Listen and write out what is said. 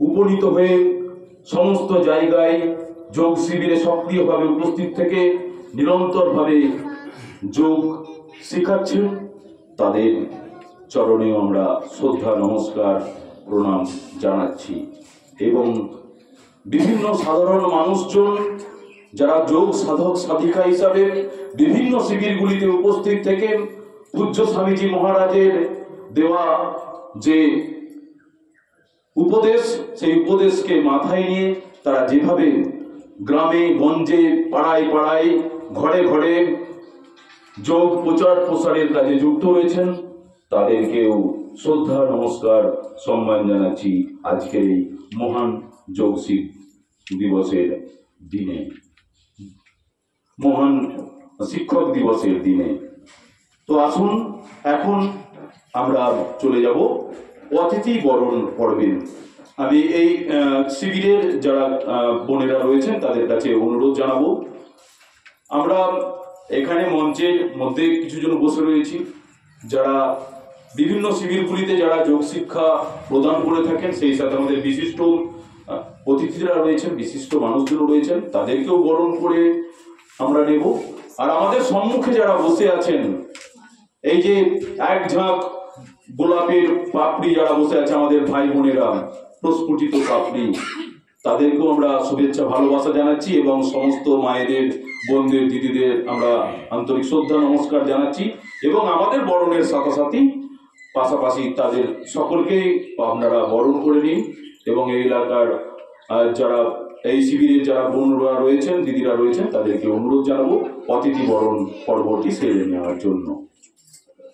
উপনীত হয়ে সমস্ত জায়গায় যোগ শিবিরে সক্রিয়ভাবে উপস্থিত থেকে নিরন্তরভাবে যোগ শেখাচ্ছেন, তাদের চরণেও আমরা শ্রদ্ধা নমস্কার প্রণাম জানাচ্ছি। এবং বিভিন্ন সাধারণ মানুষজন যারা যোগ সাধক সাধিকা হিসাবে বিভিন্ন শিবিরগুলিতে উপস্থিত থেকে পূজ্য স্বামীজি মহারাজের দেওয়া যে উপদেশ, সেই উপদেশকে মাথায় নিয়ে তারা যেভাবে গ্রামে গঞ্জে পাড়ায় পাড়ায় ঘরে ঘরে যোগ প্রচার প্রসারের কাজে যুক্ত রয়েছেন, তাদেরকেও শ্রদ্ধা নমস্কার সম্মান জানাচ্ছি আজকের এই মহান যোগ দিবসের দিনে, মহান শিক্ষক দিবসের দিনে। তো আসুন এখন আমরা চলে যাব অতিথি বরণ পর্বে। আমি এই শিবিরের যারা বোনেরা রয়েছেন তাদের কাছে অনুরোধ জানাবো, আমরা এখানে মঞ্চের মধ্যে কিছুজন বসে রয়েছি যারা বিভিন্ন শিবিরগুলিতে যারা যোগ শিক্ষা প্রদান করে থাকেন, সেই সাথে আমাদের বিশিষ্ট অতিথিরা রয়েছেন, বিশিষ্ট মানুষজন রয়েছেন, তাদেরকেও বরণ করে আমরা নেব। আর আমাদের সম্মুখে যারা বসে আছেন, এই যে এক ঝাঁক গোলাপের পাপড়ি যারা বসে আছে আমাদের ভাই বোনেরা, প্রস্ফুটিত পাপড়ি, তাদেরকেও আমরা শুভেচ্ছা ভালোবাসা জানাচ্ছি এবং সমস্ত মায়েদের, বোনদের, দিদিদের আমরা আন্তরিক শ্রদ্ধা নমস্কার জানাচ্ছি। এবং আমাদের বরণের সাথে সাথে পাশাপাশি তাদের সকলকেই আপনারা বরণ করে নিন এবং এই এলাকার যারা এই শিবিরের যারা বোনরা রয়েছেন, দিদিরা রয়েছেন, তাদেরকে অনুরোধ জানাবো অতিথি বরণ পর্বটি সেরে নেওয়ার জন্য।